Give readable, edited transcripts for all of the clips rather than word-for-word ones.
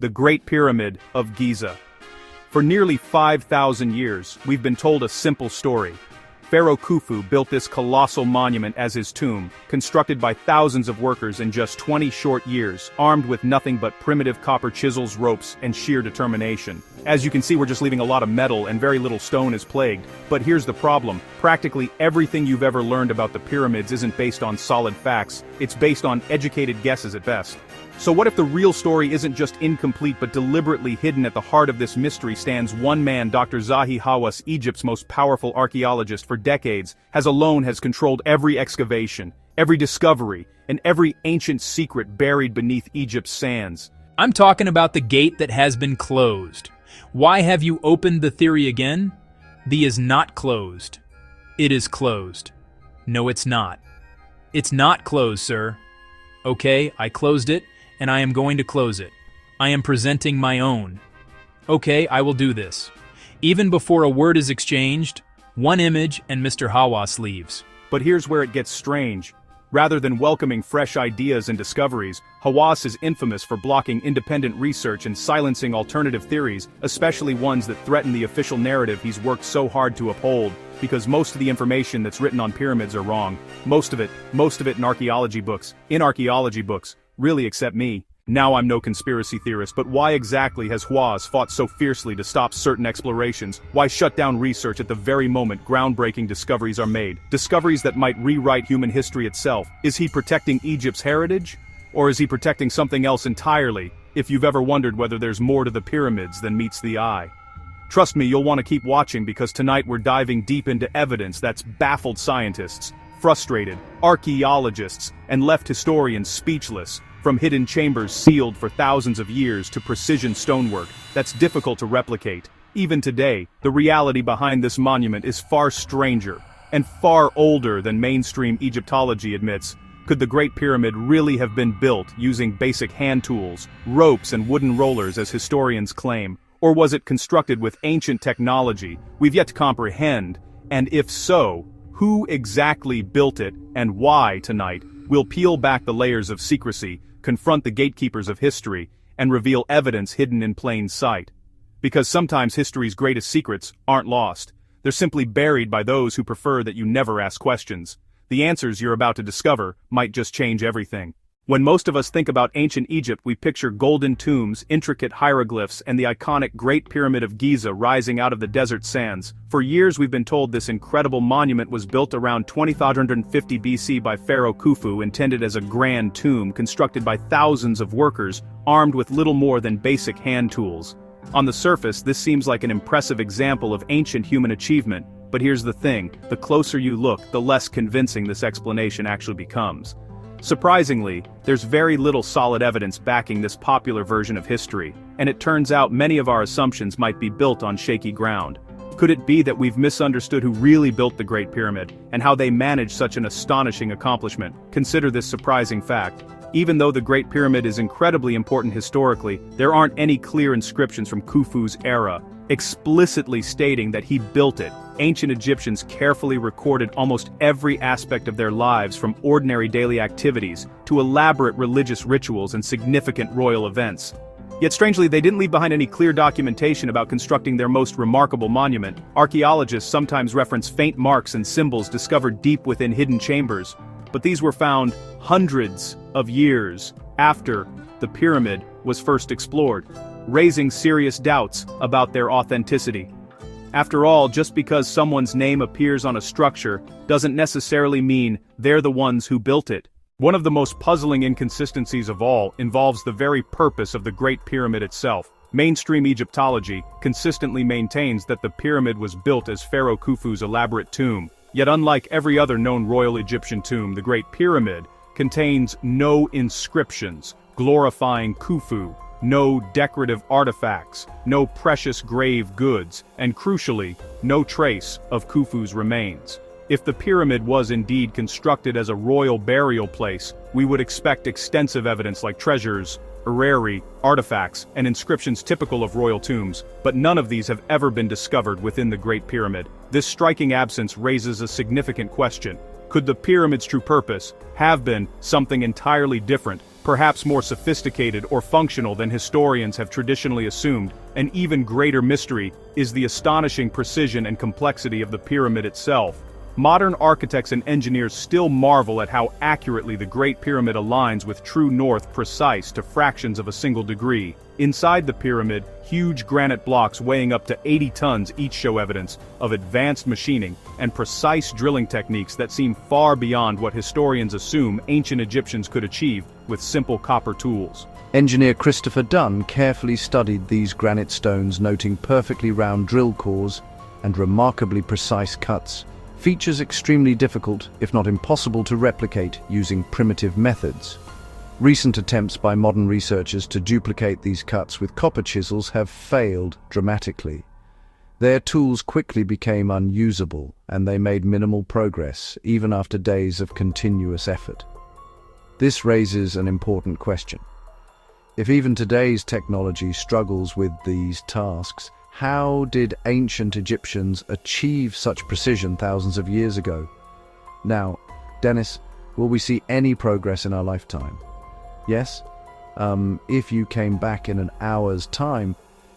the Great Pyramid of Giza. For nearly 5,000 years, we've been told a simple story. Pharaoh Khufu built this colossal monument as his tomb, constructed by thousands of workers in just 20 short years, armed with nothing but primitive copper chisels, ropes, and sheer determination. As you can see, we're just leaving a lot of metal and very little stone is plagued. But here's the problem. Practically everything you've ever learned about the pyramids isn't based on solid facts, it's based on educated guesses at best. So what if the real story isn't just incomplete but deliberately hidden? At the heart of this mystery stands one man, Dr. Zahi Hawass, Egypt's most powerful archaeologist for decades, has controlled every excavation, every discovery, and every ancient secret buried beneath Egypt's sands. I'm talking about the gate that has been closed. Why have you opened the theory again? The is not closed. It is closed. No, it's not. It's not closed, sir. Okay, I closed it, and I am going to close it. I am presenting my own. Okay, I will do this. Even before a word is exchanged, one image and Mr. Hawass leaves. But here's where it gets strange. Rather than welcoming fresh ideas and discoveries, Hawass is infamous for blocking independent research and silencing alternative theories, especially ones that threaten the official narrative he's worked so hard to uphold, because most of the information that's written on pyramids are wrong. Most of it in archaeology books. Really, except me. Now I'm no conspiracy theorist, but why exactly has Hawass fought so fiercely to stop certain explorations? Why shut down research at the very moment groundbreaking discoveries are made? Discoveries that might rewrite human history itself. Is he protecting Egypt's heritage? Or is he protecting something else entirely, if you've ever wondered whether there's more to the pyramids than meets the eye? Trust me, you'll want to keep watching, because tonight we're diving deep into evidence that's baffled scientists, frustrated archaeologists, and left historians speechless. From hidden chambers sealed for thousands of years to precision stonework that's difficult to replicate. Even today, the reality behind this monument is far stranger and far older than mainstream Egyptology admits. Could the Great Pyramid really have been built using basic hand tools, ropes and wooden rollers as historians claim? Or was it constructed with ancient technology we've yet to comprehend? And if so, who exactly built it and why? Tonight, we'll peel back the layers of secrecy, confront the gatekeepers of history, and reveal evidence hidden in plain sight. Because sometimes history's greatest secrets aren't lost. They're simply buried by those who prefer that you never ask questions. The answers you're about to discover might just change everything. When most of us think about ancient Egypt, we picture golden tombs, intricate hieroglyphs, and the iconic Great Pyramid of Giza rising out of the desert sands. For years we've been told this incredible monument was built around 2550 BC by Pharaoh Khufu, intended as a grand tomb constructed by thousands of workers, armed with little more than basic hand tools. On the surface, this seems like an impressive example of ancient human achievement, but here's the thing, the closer you look, the less convincing this explanation actually becomes. Surprisingly, there's very little solid evidence backing this popular version of history, and it turns out many of our assumptions might be built on shaky ground. Could it be that we've misunderstood who really built the Great Pyramid, and how they managed such an astonishing accomplishment? Consider this surprising fact. Even though the Great Pyramid is incredibly important historically, there aren't any clear inscriptions from Khufu's era, explicitly stating that he built it. Ancient Egyptians carefully recorded almost every aspect of their lives, from ordinary daily activities to elaborate religious rituals and significant royal events. Yet strangely, they didn't leave behind any clear documentation about constructing their most remarkable monument. Archaeologists sometimes reference faint marks and symbols discovered deep within hidden chambers, but these were found hundreds of years after the pyramid was first explored, raising serious doubts about their authenticity. After all, just because someone's name appears on a structure doesn't necessarily mean they're the ones who built it. One of the most puzzling inconsistencies of all involves the very purpose of the Great Pyramid itself. Mainstream Egyptology consistently maintains that the pyramid was built as Pharaoh Khufu's elaborate tomb. Yet unlike every other known royal Egyptian tomb, the Great Pyramid contains no inscriptions glorifying Khufu, no decorative artifacts, no precious grave goods, and crucially, no trace of Khufu's remains. If the pyramid was indeed constructed as a royal burial place, we would expect extensive evidence like treasures, orrery, artifacts, and inscriptions typical of royal tombs, but none of these have ever been discovered within the Great Pyramid. This striking absence raises a significant question. Could the pyramid's true purpose have been something entirely different perhaps more sophisticated or functional than historians have traditionally assumed. An even greater mystery is the astonishing precision and complexity of the pyramid itself. Modern architects and engineers still marvel at how accurately the Great Pyramid aligns with true north, precise to fractions of a single degree. Inside the pyramid, huge granite blocks weighing up to 80 tons each show evidence of advanced machining and precise drilling techniques that seem far beyond what historians assume ancient Egyptians could achieve with simple copper tools. Engineer Christopher Dunn carefully studied these granite stones, noting perfectly round drill cores and remarkably precise cuts. Features extremely difficult, if not impossible, to replicate using primitive methods. Recent attempts by modern researchers to duplicate these cuts with copper chisels have failed dramatically. Their tools quickly became unusable, and they made minimal progress, even after days of continuous effort. This raises an important question. If even today's technology struggles with these tasks, how did ancient Egyptians achieve such precision thousands of years ago? Now, Dennis, will we see any progress in our lifetime? Yes? If you came back in an hour's time,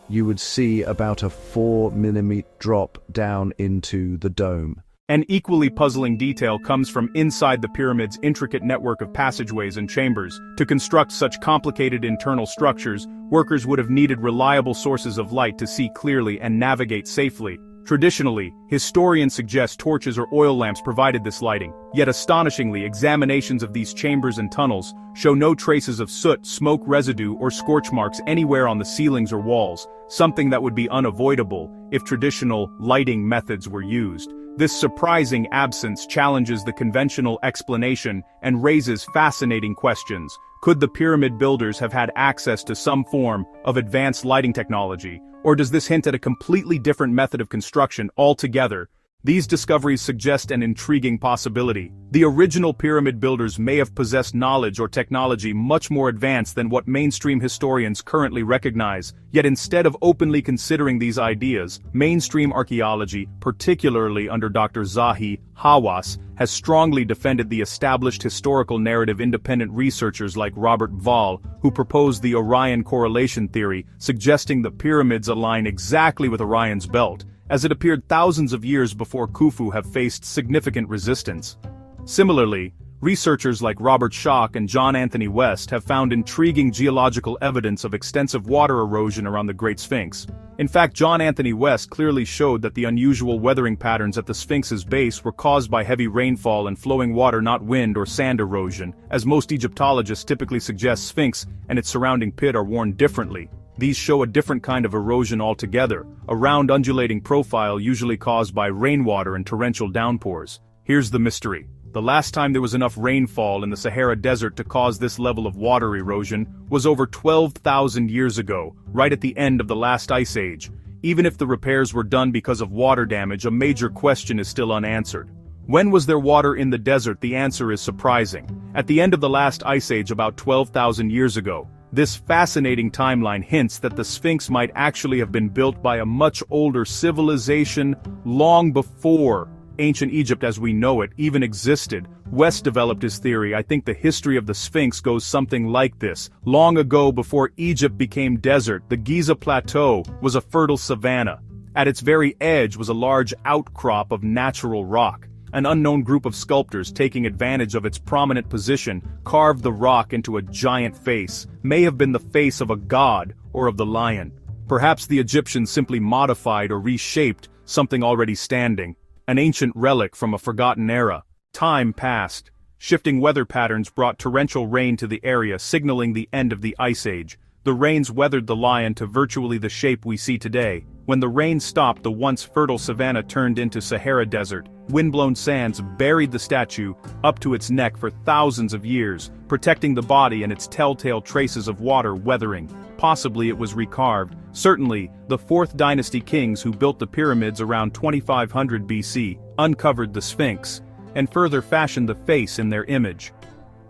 you would see about a 4 mm drop down into the dome. An equally puzzling detail comes from inside the pyramid's intricate network of passageways and chambers. To construct such complicated internal structures, workers would have needed reliable sources of light to see clearly and navigate safely. Traditionally, historians suggest torches or oil lamps provided this lighting, yet astonishingly, examinations of these chambers and tunnels show no traces of soot, smoke residue, or scorch marks anywhere on the ceilings or walls, something that would be unavoidable if traditional lighting methods were used. This surprising absence challenges the conventional explanation and raises fascinating questions. Could the pyramid builders have had access to some form of advanced lighting technology, or does this hint at a completely different method of construction altogether? These discoveries suggest an intriguing possibility. The original pyramid builders may have possessed knowledge or technology much more advanced than what mainstream historians currently recognize, yet instead of openly considering these ideas, mainstream archaeology, particularly under Dr. Zahi Hawass, has strongly defended the established historical narrative. Independent researchers like Robert Vall, who proposed the Orion correlation theory, suggesting the pyramids align exactly with Orion's belt, as it appeared thousands of years before Khufu, have faced significant resistance. Similarly, researchers like Robert Schoch and John Anthony West have found intriguing geological evidence of extensive water erosion around the Great Sphinx. In fact, John Anthony West clearly showed that the unusual weathering patterns at the Sphinx's base were caused by heavy rainfall and flowing water, not wind or sand erosion. As most Egyptologists typically suggest, Sphinx and its surrounding pit are worn differently. These show a different kind of erosion altogether, a round undulating profile usually caused by rainwater and torrential downpours. Here's the mystery. The last time there was enough rainfall in the Sahara Desert to cause this level of water erosion was over 12,000 years ago, right at the end of the last ice age. Even if the repairs were done because of water damage, a major question is still unanswered. When was there water in the desert? The answer is surprising. At the end of the last ice age about 12,000 years ago. This fascinating timeline hints that the Sphinx might actually have been built by a much older civilization long before ancient Egypt as we know it even existed. West developed his theory. I think the history of the Sphinx goes something like this. Long ago, before Egypt became desert, the Giza plateau was a fertile savanna. At its very edge was a large outcrop of natural rock. An unknown group of sculptors, taking advantage of its prominent position, carved the rock into a giant face. May have been the face of a god or of the lion. Perhaps the Egyptians simply modified or reshaped something already standing, an ancient relic from a forgotten era. Time passed. Shifting weather patterns brought torrential rain to the area, signaling the end of the Ice Age. The rains weathered the lion to virtually the shape we see today. When the rain stopped, the once fertile savanna turned into Sahara Desert. Windblown sands buried the statue up to its neck for thousands of years, protecting the body and its telltale traces of water weathering. Possibly it was recarved. Certainly, the 4th dynasty kings who built the pyramids around 2500 BC uncovered the Sphinx, and further fashioned the face in their image.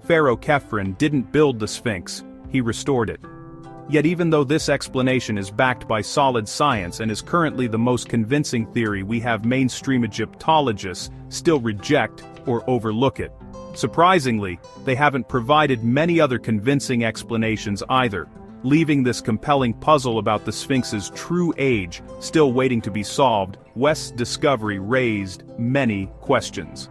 Pharaoh Khephren didn't build the Sphinx, he restored it. Yet even though this explanation is backed by solid science and is currently the most convincing theory we have, mainstream Egyptologists still reject or overlook it. Surprisingly, they haven't provided many other convincing explanations either, leaving this compelling puzzle about the Sphinx's true age still waiting to be solved. West's discovery raised many questions.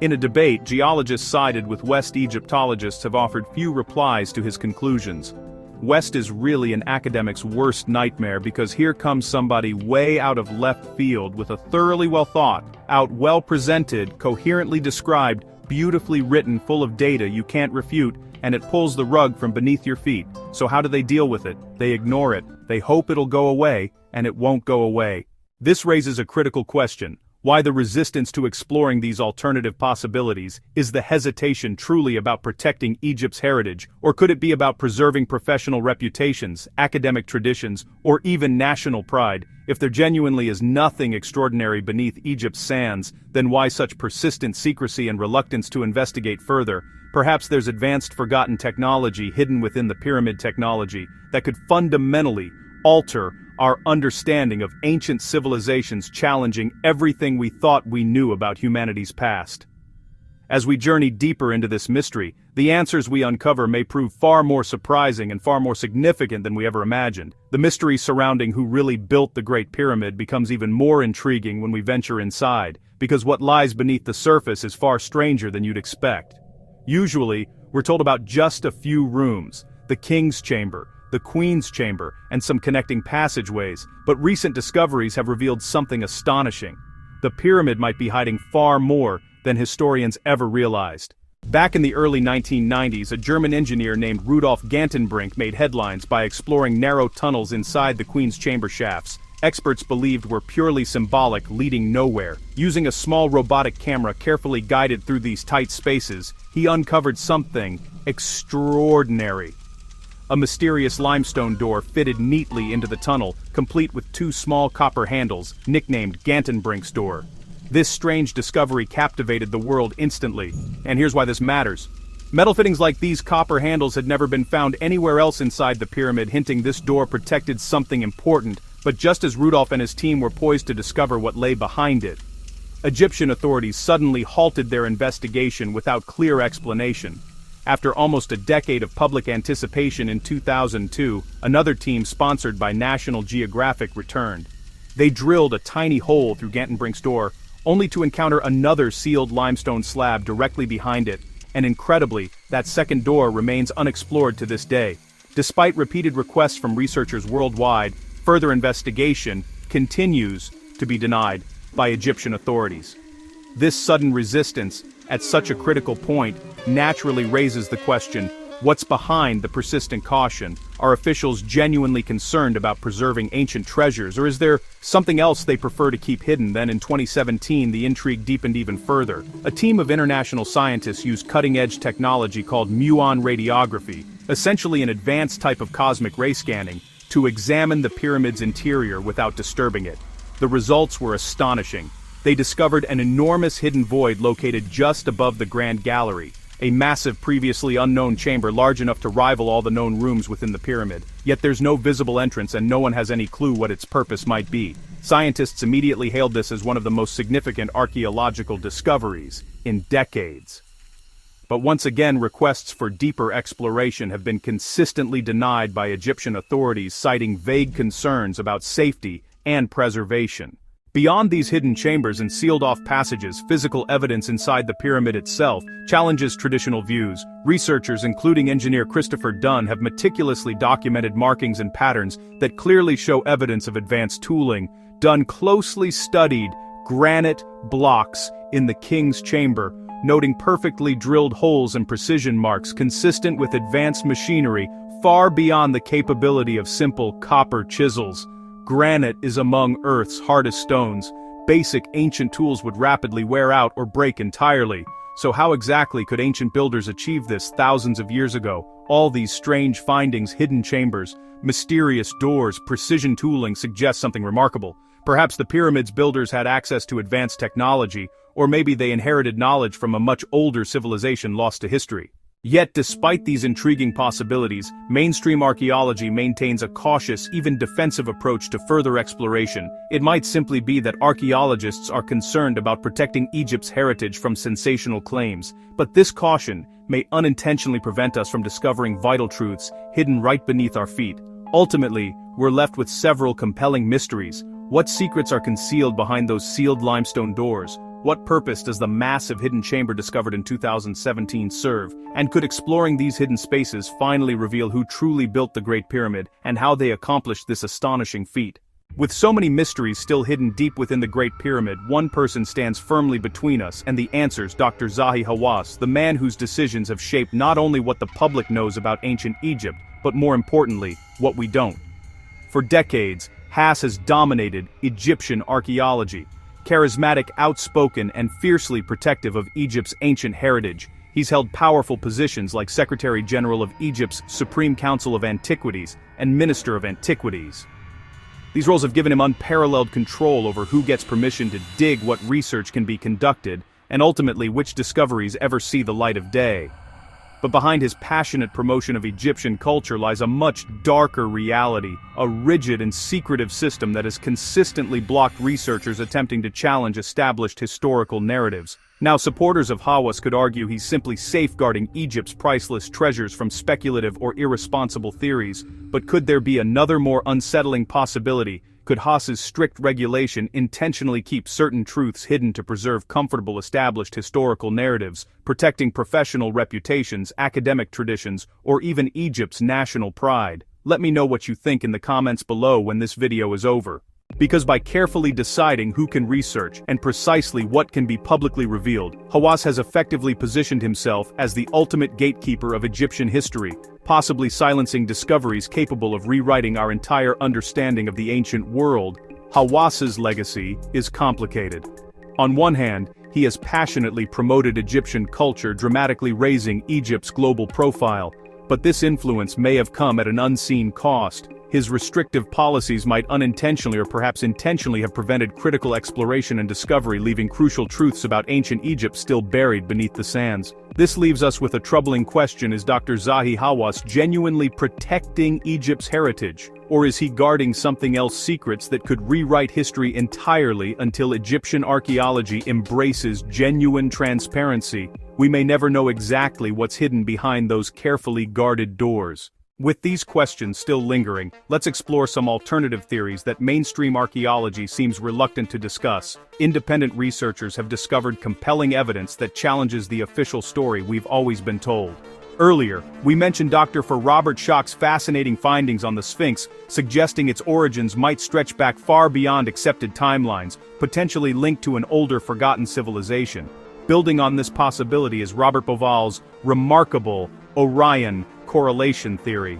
In a debate, geologists sided with West. Egyptologists have offered few replies to his conclusions. West is really an academic's worst nightmare because here comes somebody way out of left field with a thoroughly well-thought-out, well-presented, coherently described, beautifully written, full of data you can't refute, and it pulls the rug from beneath your feet. So how do they deal with it? They ignore it, they hope it'll go away, and it won't go away. This raises a critical question. Why the resistance to exploring these alternative possibilities? Is the hesitation truly about protecting Egypt's heritage, or could it be about preserving professional reputations, academic traditions, or even national pride? If there genuinely is nothing extraordinary beneath Egypt's sands, then why such persistent secrecy and reluctance to investigate further? Perhaps there's advanced forgotten technology hidden within the pyramid technology that could fundamentally alter our understanding of ancient civilizations, challenging everything we thought we knew about humanity's past. As we journey deeper into this mystery, the answers we uncover may prove far more surprising and far more significant than we ever imagined. The mystery surrounding who really built the Great Pyramid becomes even more intriguing when we venture inside, because what lies beneath the surface is far stranger than you'd expect. Usually, we're told about just a few rooms: the King's Chamber, the Queen's Chamber, and some connecting passageways, but recent discoveries have revealed something astonishing. The pyramid might be hiding far more than historians ever realized. Back in the early 1990s, a German engineer named Rudolf Gantenbrink made headlines by exploring narrow tunnels inside the Queen's Chamber shafts. Experts believed were purely symbolic, leading nowhere. Using a small robotic camera carefully guided through these tight spaces, he uncovered something extraordinary. A mysterious limestone door fitted neatly into the tunnel, complete with two small copper handles, nicknamed Gantenbrink's door. This strange discovery captivated the world instantly, and here's why this matters. Metal fittings like these copper handles had never been found anywhere else inside the pyramid, hinting this door protected something important. But just as Rudolf and his team were poised to discover what lay behind it, Egyptian authorities suddenly halted their investigation without clear explanation. After almost a decade of public anticipation in 2002, another team sponsored by National Geographic returned. They drilled a tiny hole through Gantenbrink's door, only to encounter another sealed limestone slab directly behind it, and incredibly, that second door remains unexplored to this day. Despite repeated requests from researchers worldwide, further investigation continues to be denied by Egyptian authorities. This sudden resistance, at such a critical point, naturally raises the question, what's behind the persistent caution? Are officials genuinely concerned about preserving ancient treasures, or is there something else they prefer to keep hidden? Then in 2017, the intrigue deepened even further. A team of international scientists used cutting-edge technology called Muon radiography, essentially an advanced type of cosmic ray scanning, to examine the pyramid's interior without disturbing it. The results were astonishing. They discovered an enormous hidden void located just above the Grand Gallery, a massive previously unknown chamber large enough to rival all the known rooms within the pyramid. Yet there's no visible entrance and no one has any clue what its purpose might be. Scientists immediately hailed this as one of the most significant archaeological discoveries in decades. But once again, requests for deeper exploration have been consistently denied by Egyptian authorities, citing vague concerns about safety and preservation. Beyond these hidden chambers and sealed-off passages, physical evidence inside the pyramid itself challenges traditional views. Researchers, including engineer Christopher Dunn, have meticulously documented markings and patterns that clearly show evidence of advanced tooling. Dunn closely studied granite blocks in the King's Chamber, noting perfectly drilled holes and precision marks consistent with advanced machinery far beyond the capability of simple copper chisels. Granite is among Earth's hardest stones. Basic ancient tools would rapidly wear out or break entirely. So how exactly could ancient builders achieve this thousands of years ago? All these strange findings, hidden chambers, mysterious doors, precision tooling suggest something remarkable. Perhaps the pyramid's builders had access to advanced technology, or maybe they inherited knowledge from a much older civilization lost to history. Yet despite these intriguing possibilities, mainstream archaeology maintains a cautious, even defensive approach to further exploration. It might simply be that archaeologists are concerned about protecting Egypt's heritage from sensational claims, but this caution may unintentionally prevent us from discovering vital truths hidden right beneath our feet. Ultimately, we're left with several compelling mysteries. What secrets are concealed behind those sealed limestone doors? What purpose does the massive hidden chamber discovered in 2017 serve? And could exploring these hidden spaces finally reveal who truly built the Great Pyramid and how they accomplished this astonishing feat? With so many mysteries still hidden deep within the Great Pyramid, one person stands firmly between us and the answers: Dr. Zahi Hawass, the man whose decisions have shaped not only what the public knows about ancient Egypt, but more importantly, what we don't. For decades, Hawass has dominated Egyptian archaeology. Charismatic, outspoken, and fiercely protective of Egypt's ancient heritage, he's held powerful positions like Secretary General of Egypt's Supreme Council of Antiquities and Minister of Antiquities. These roles have given him unparalleled control over who gets permission to dig, what research can be conducted, and ultimately which discoveries ever see the light of day. But behind his passionate promotion of Egyptian culture lies a much darker reality, a rigid and secretive system that has consistently blocked researchers attempting to challenge established historical narratives. Now, supporters of Hawass could argue he's simply safeguarding Egypt's priceless treasures from speculative or irresponsible theories, but could there be another more unsettling possibility? Could Hawass's strict regulation intentionally keep certain truths hidden to preserve comfortable established historical narratives, protecting professional reputations, academic traditions, or even Egypt's national pride? Let me know what you think in the comments below when this video is over. Because by carefully deciding who can research and precisely what can be publicly revealed, Hawass has effectively positioned himself as the ultimate gatekeeper of Egyptian history, possibly silencing discoveries capable of rewriting our entire understanding of the ancient world. Hawass's legacy is complicated. On one hand, he has passionately promoted Egyptian culture, dramatically raising Egypt's global profile, but this influence may have come at an unseen cost. His restrictive policies might unintentionally or perhaps intentionally have prevented critical exploration and discovery, leaving crucial truths about ancient Egypt still buried beneath the sands. This leaves us with a troubling question: is Dr. Zahi Hawass genuinely protecting Egypt's heritage? Or is he guarding something else, secrets that could rewrite history entirely until Egyptian archaeology embraces genuine transparency? We may never know exactly what's hidden behind those carefully guarded doors. With these questions still lingering, let's explore some alternative theories that mainstream archaeology seems reluctant to discuss. Independent researchers have discovered compelling evidence that challenges the official story we've always been told. Earlier, we mentioned Dr. Robert Schoch's fascinating findings on the Sphinx, suggesting its origins might stretch back far beyond accepted timelines, potentially linked to an older, forgotten civilization. Building on this possibility is Robert Bauval's remarkable Orion correlation theory.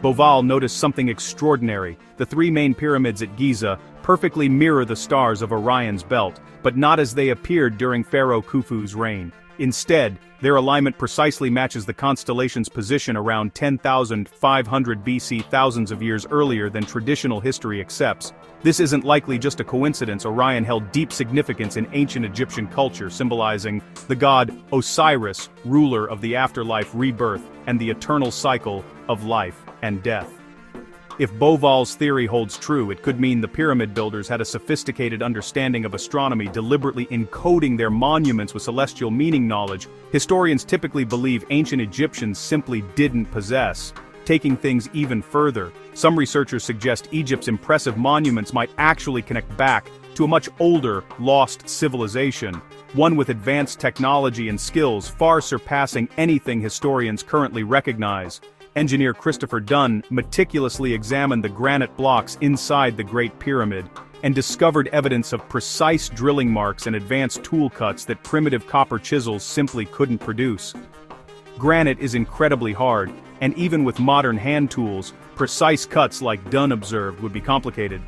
Bauval noticed something extraordinary. The three main pyramids at Giza perfectly mirror the stars of Orion's belt, but not as they appeared during Pharaoh Khufu's reign. Instead, their alignment precisely matches the constellation's position around 10,500 BC, thousands of years earlier than traditional history accepts. This isn't likely just a coincidence. Orion held deep significance in ancient Egyptian culture, symbolizing the god Osiris, ruler of the afterlife, rebirth, and the eternal cycle of life and death. If Bauval's theory holds true, it could mean the pyramid builders had a sophisticated understanding of astronomy, deliberately encoding their monuments with celestial meaning, knowledge historians typically believe ancient Egyptians simply didn't possess. Taking things even further, some researchers suggest Egypt's impressive monuments might actually connect back to a much older, lost civilization, one with advanced technology and skills far surpassing anything historians currently recognize. Engineer Christopher Dunn meticulously examined the granite blocks inside the Great Pyramid and discovered evidence of precise drilling marks and advanced tool cuts that primitive copper chisels simply couldn't produce. Granite is incredibly hard, and even with modern hand tools, precise cuts like Dunn observed would be complicated.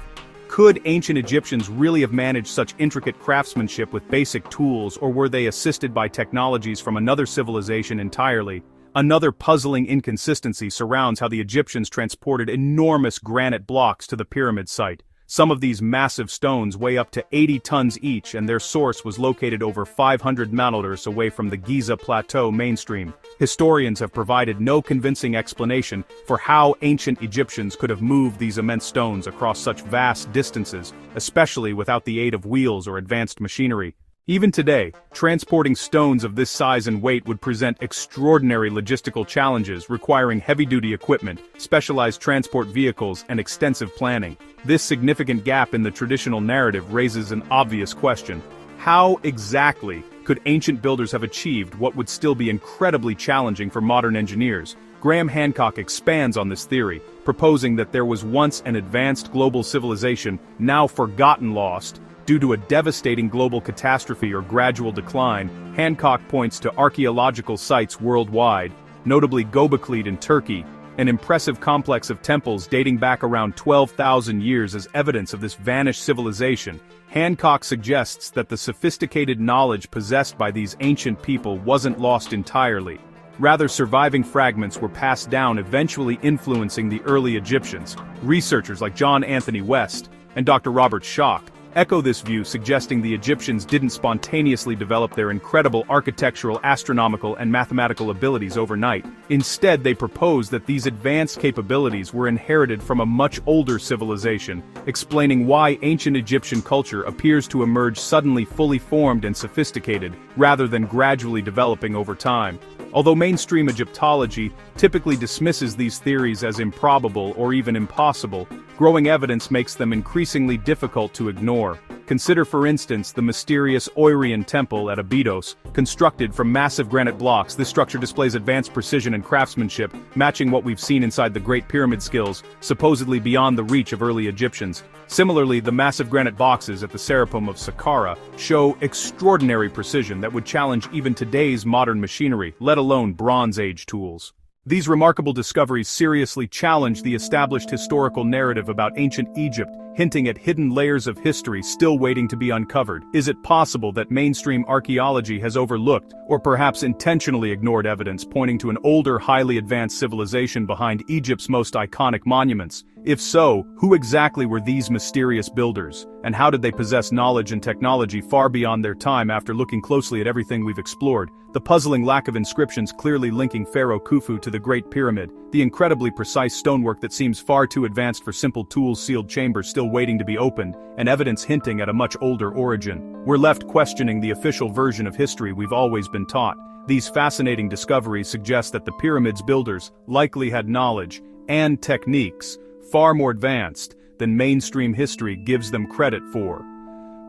Could ancient Egyptians really have managed such intricate craftsmanship with basic tools, or were they assisted by technologies from another civilization entirely? Another puzzling inconsistency surrounds how the Egyptians transported enormous granite blocks to the pyramid site. Some of these massive stones weigh up to 80 tons each, and their source was located over 500 kilometers away from the Giza Plateau mainstream. Historians have provided no convincing explanation for how ancient Egyptians could have moved these immense stones across such vast distances, especially without the aid of wheels or advanced machinery. Even today, transporting stones of this size and weight would present extraordinary logistical challenges requiring heavy-duty equipment, specialized transport vehicles, and extensive planning. This significant gap in the traditional narrative raises an obvious question. How exactly could ancient builders have achieved what would still be incredibly challenging for modern engineers? Graham Hancock expands on this theory, proposing that there was once an advanced global civilization, now forgotten, lost, due to a devastating global catastrophe or gradual decline. Hancock points to archaeological sites worldwide, notably Göbekli in Turkey, an impressive complex of temples dating back around 12,000 years as evidence of this vanished civilization. Hancock suggests that the sophisticated knowledge possessed by these ancient people wasn't lost entirely. Rather, surviving fragments were passed down, eventually influencing the early Egyptians. Researchers like John Anthony West and Dr. Robert Schoch echo this view, suggesting the Egyptians didn't spontaneously develop their incredible architectural, astronomical, and mathematical abilities overnight. Instead, they propose that these advanced capabilities were inherited from a much older civilization, explaining why ancient Egyptian culture appears to emerge suddenly fully formed and sophisticated, rather than gradually developing over time. Although mainstream Egyptology typically dismisses these theories as improbable or even impossible, growing evidence makes them increasingly difficult to ignore. Consider, for instance, the mysterious Orion temple at Abydos, constructed from massive granite blocks. This structure displays advanced precision and craftsmanship, matching what we've seen inside the Great Pyramid, skills supposedly beyond the reach of early Egyptians. Similarly, the massive granite boxes at the Serapom of Saqqara show extraordinary precision that would challenge even today's modern machinery, let alone Bronze Age tools. These remarkable discoveries seriously challenge the established historical narrative about ancient Egypt, hinting at hidden layers of history still waiting to be uncovered. Is it possible that mainstream archaeology has overlooked, or perhaps intentionally ignored, evidence pointing to an older, highly advanced civilization behind Egypt's most iconic monuments? If so, who exactly were these mysterious builders, and how did they possess knowledge and technology far beyond their time? After looking closely at everything we've explored, the puzzling lack of inscriptions clearly linking Pharaoh Khufu to the Great Pyramid, the incredibly precise stonework that seems far too advanced for simple tools, sealed chambers still waiting to be opened, and evidence hinting at a much older origin, we're left questioning the official version of history we've always been taught. These fascinating discoveries suggest that the pyramid's builders likely had knowledge and techniques far more advanced than mainstream history gives them credit for.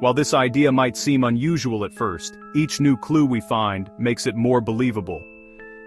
While this idea might seem unusual at first, each new clue we find makes it more believable.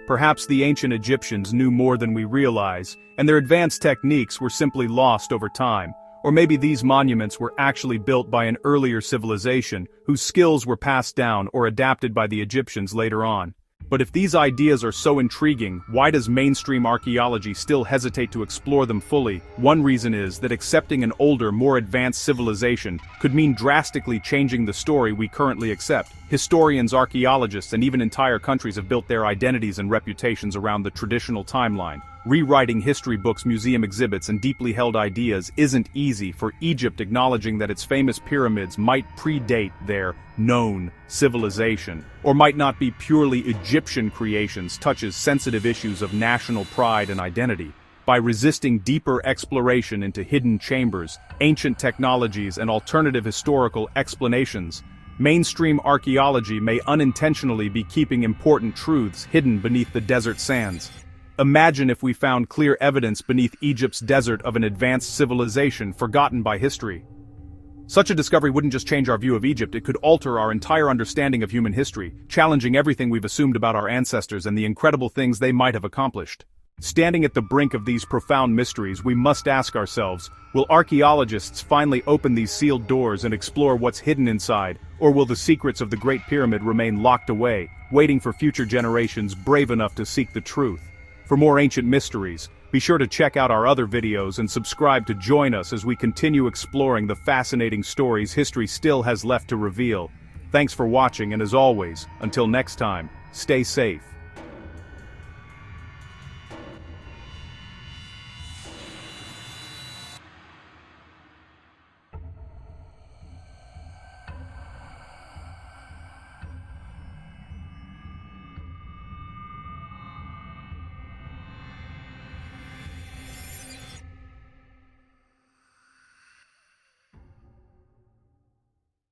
Perhaps the ancient Egyptians knew more than we realize, and their advanced techniques were simply lost over time. Or maybe these monuments were actually built by an earlier civilization, whose skills were passed down or adapted by the Egyptians later on. But if these ideas are so intriguing, why does mainstream archaeology still hesitate to explore them fully? One reason is that accepting an older, more advanced civilization could mean drastically changing the story we currently accept. Historians, archaeologists, and even entire countries have built their identities and reputations around the traditional timeline. Rewriting history books, museum exhibits, and deeply held ideas isn't easy. For Egypt, acknowledging that its famous pyramids might predate their known civilization, or might not be purely Egyptian creations, touches sensitive issues of national pride and identity. By resisting deeper exploration into hidden chambers, ancient technologies, and alternative historical explanations, mainstream archaeology may unintentionally be keeping important truths hidden beneath the desert sands. Imagine if we found clear evidence beneath Egypt's desert of an advanced civilization forgotten by history. Such a discovery wouldn't just change our view of Egypt, it could alter our entire understanding of human history, challenging everything we've assumed about our ancestors and the incredible things they might have accomplished. Standing at the brink of these profound mysteries, we must ask ourselves, will archaeologists finally open these sealed doors and explore what's hidden inside, or will the secrets of the Great Pyramid remain locked away, waiting for future generations brave enough to seek the truth? For more ancient mysteries, be sure to check out our other videos and subscribe to join us as we continue exploring the fascinating stories history still has left to reveal. Thanks for watching, and as always, until next time, stay safe.